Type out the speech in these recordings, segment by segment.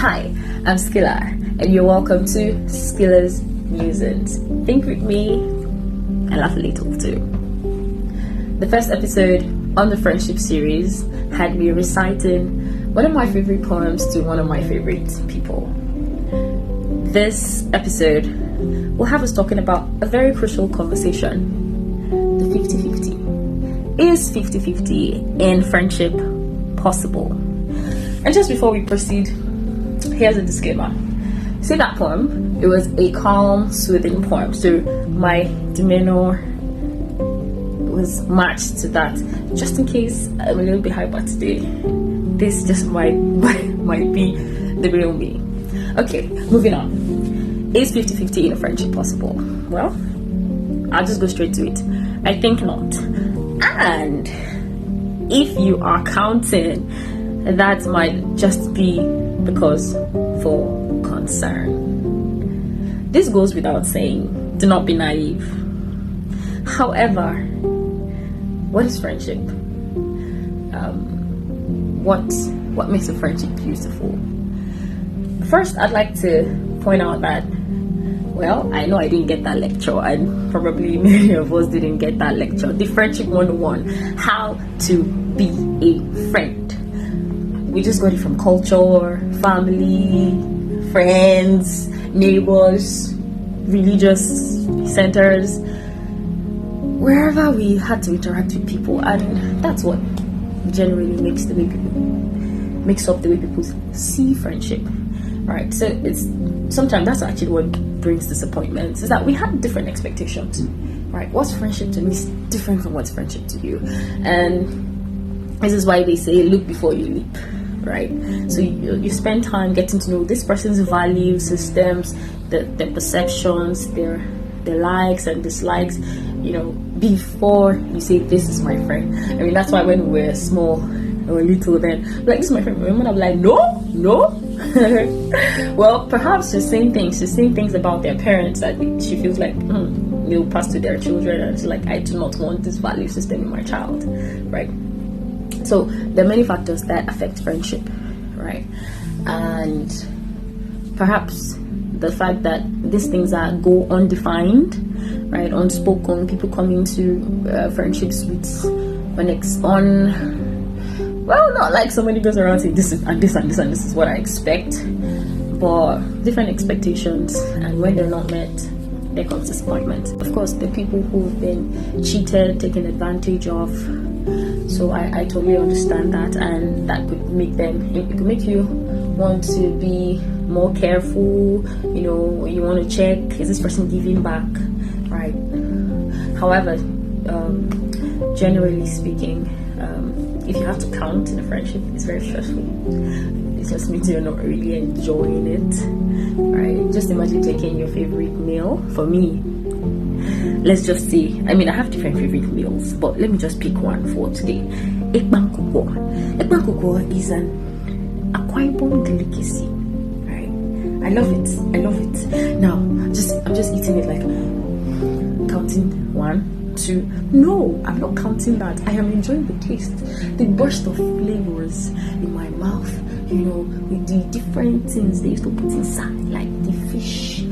Hi, I'm Skilla, and you're welcome to Skilla's Musings. Think with me and laugh a little too. The first episode on the friendship series had me reciting one of my favorite poems to one of my favorite people. This episode will have us talking about a very crucial conversation: the 50-50. Is 50-50 in friendship possible? And just before we proceed, here's a disclaimer. See that poem? It was a calm, soothing poem, so my demeanor was matched to that. Just in case I'm a little bit hyper today, this just might be the real me. Okay, moving on. Is 50-50 in a friendship possible? Well, I'll just go straight to it. I think not. And if you are counting, that might just be because for concern. This goes without saying. Do not be naive. However, what is friendship? What makes a friendship beautiful? First, I'd like to point out that, well, I know I didn't get that lecture, and probably many of us didn't get that lecture. The Friendship 101, how to be a friend. We just got it from culture, family, friends, neighbors, religious centers, wherever we had to interact with people, and that's what generally makes up the way people see friendship. Right, so it's sometimes that's actually what brings disappointments, is that we have different expectations. Right, what's friendship to me is different from what's friendship to you, and this is why they say look before you leap. Right, so you spend time getting to know this person's value systems, their perceptions, their likes and dislikes, before you say this is my friend. I mean, that's why when we were small or little, then like, this is my friend, when I'm like, no. Well, perhaps she's saying things about their parents that she feels like they'll pass to their children, and she's like, I do not want this value system in my child. Right, so there are many factors that affect friendship, right? And perhaps the fact that these things go undefined, right, unspoken. People come into friendships with not like somebody goes around saying this is and this and this and this is what I expect, but different expectations, and when they're not met, there comes disappointment. Of course, the people who've been cheated, taken advantage of. So I totally understand that, and that could make you want to be more careful. You want to check, is this person giving back, right? However, generally speaking, if you have to count in a friendship, it's very stressful. It just means you're not really enjoying it, right? Just imagine taking your favorite meal. For me, let's just say, I have different favorite meals, but let me just pick one for today. Ekpan kuko. Ekpan kuko is an Akwa Ibom delicacy, right? I love it. Now, I'm just eating it like counting 1, 2. No, I'm not counting that. I am enjoying the taste, the burst of flavors in my mouth, with the different things they used to put inside, like the fish,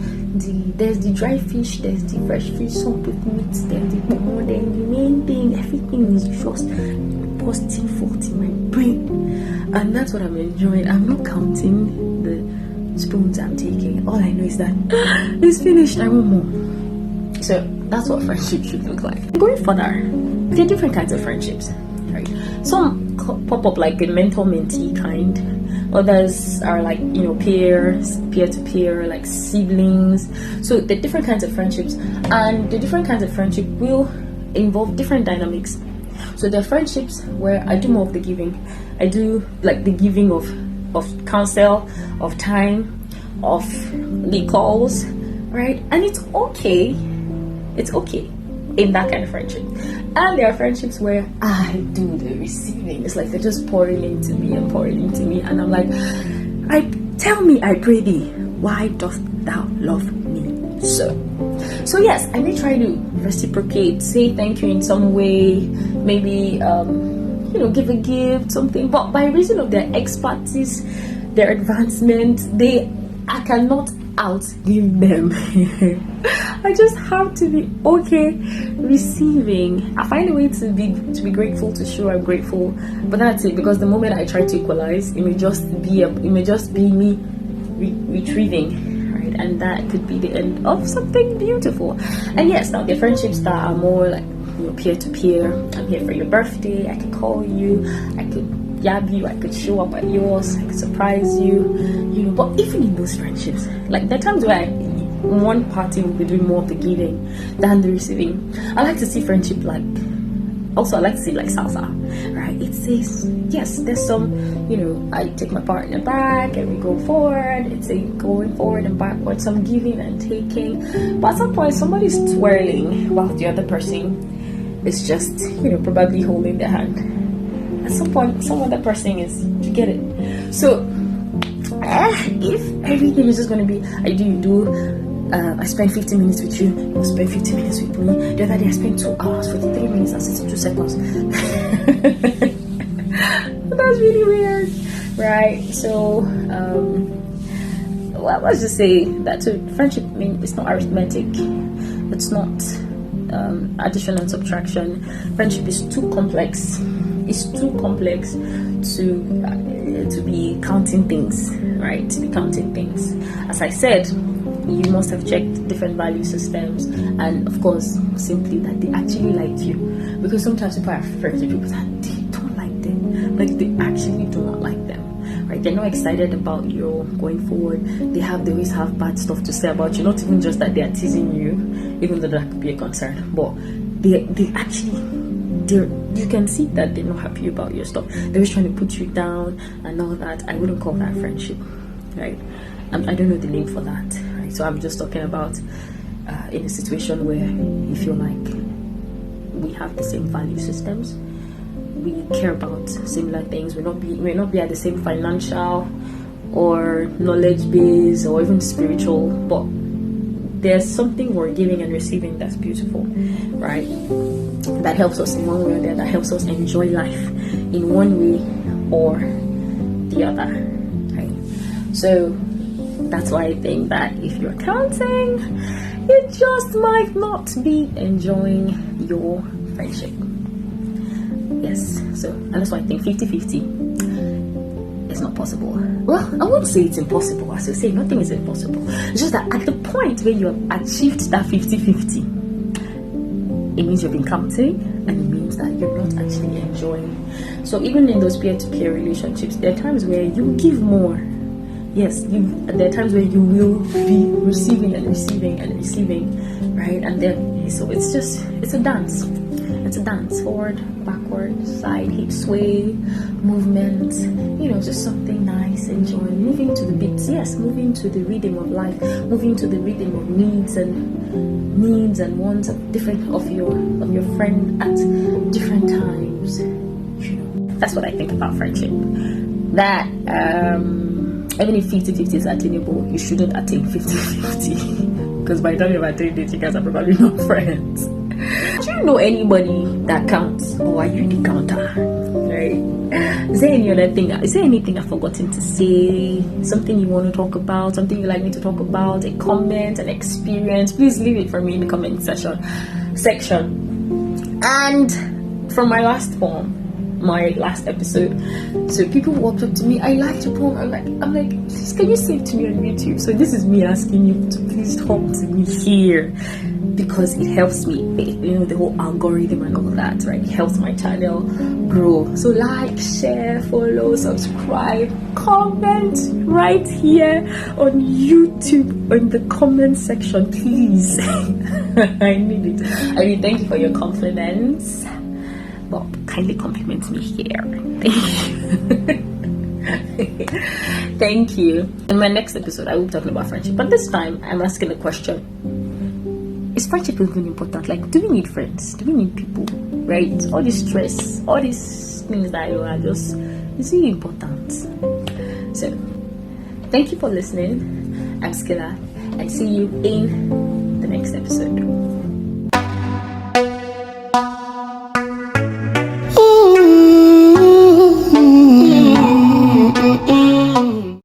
there's the dry fish, there's the fresh fish, some put meat, there's the pomo, then the main thing, everything is just bursting forth in my brain, and that's what I'm enjoying. I'm not counting the spoons I'm taking. All I know is that it's finished, I want more. So that's what friendship should look like. Going further, there are different kinds of friendships, right? Some pop up like a mentor-mentee kind. Others are like, peer-to-peer, like siblings. So the different kinds of friendships, and the different kinds of friendship will involve different dynamics. So there are friendships where I do more of the giving. I do like the giving of counsel, of time, of the calls, right? And it's okay in that kind of friendship. And there are friendships where I do the receiving. It's like they're just pouring into me, and I'm like, tell me, I pray thee, why dost thou love me so? So yes, I may try to reciprocate, say thank you in some way, maybe give a gift, something, but by reason of their expertise, their advancement, I cannot outgive them. I just have to be okay receiving. I find a way to be grateful, to show I'm grateful, but that's it. Because the moment I try to equalize, it may just be me retrieving, right? And that could be the end of something beautiful. And yes, now the friendships that are more like, peer to peer. I'm here for your birthday. I could call you. I could yab you. I could show up at yours. I could surprise you. But even in those friendships, like there are times where one party will be doing more of the giving than the receiving. I like to see friendship like. Also, I like to see like salsa, right? It says yes. There's some, I take my partner back and we go forward. It's a going forward and backward, some giving and taking. But at some point, somebody's twirling while the other person is just, probably holding their hand. At some point, some other person is, you get it. So, if everything is just going to be, I do, you do, I spend 15 minutes with you, you spend 15 minutes with me. The other day, I spent 2 hours, 43 minutes, and 62 seconds. That's really weird, right? So, let's just say that friendship, it's not arithmetic. It's not addition and subtraction. Friendship is too complex. It's too complex to be counting things, right? To be counting things. As I said, you must have checked different value systems, and of course, simply that they actually like you. Because sometimes people are friends with people that they don't like them, like they actually do not like them, right? They're not excited about you going forward. They always have bad stuff to say about you. Not even just that they are teasing you, even though that could be a concern, but they actually, you can see that they're not happy about your stuff. They're just trying to put you down and all that. I wouldn't call that friendship, right? I don't know the name for that, right? So I'm just talking about in a situation where you feel like we have the same value systems, we care about similar things, we may not be at the same financial or knowledge base or even spiritual, but there's something we're giving and receiving that's beautiful, right? That helps us in one way or the other, that helps us enjoy life in one way or the other, right? So that's why I think that if you're counting, you just might not be enjoying your friendship. Yes, so, and that's why I think 50-50 is not possible. Well, I wouldn't say it's impossible. As I say, nothing is impossible. It's just that at the point where you have achieved that 50-50, it means you've been counting, and it means that you're not actually enjoying. So even in those peer-to-peer relationships, there are times where you give more. Yes, there are times where you will be receiving and receiving and receiving, right? And then, so it's a dance. It's a dance, forward, backward, side, hip sway, movement, just something nice, enjoying, moving to the beats, yes, moving to the rhythm of life, moving to the rhythm of needs and wants of your friend at different times. That's what I think about friendship. That even if 50-50 is attainable, you shouldn't attain 50-50 because by the time you've attained it, you guys are probably not friends. Do you know anybody that counts, or are you the counter? Right? Is there anything I've forgotten to say? Something you want to talk about? Something you like me to talk about? A comment, an experience? Please leave it for me in the comment section. And from my last poem, my last episode, so people walked up to me, I liked your poem. I'm like, please, can you save to me on YouTube? So this is me asking you to please talk to me here, because it helps me, the whole algorithm and all that, right? It helps my channel grow. So like, share, follow, subscribe, comment right here on YouTube, in the comment section, please. I need it. I mean, thank you for your confidence. Well, kindly compliment me here. Thank you. In my next episode, I will be talking about friendship. But this time, I'm asking a question. Is friendship even important? Like, do we need friends? Do we need people? Right? All this stress, all these things that are just, is really important. So, thank you for listening. I'm Skilla, and see you in the next episode.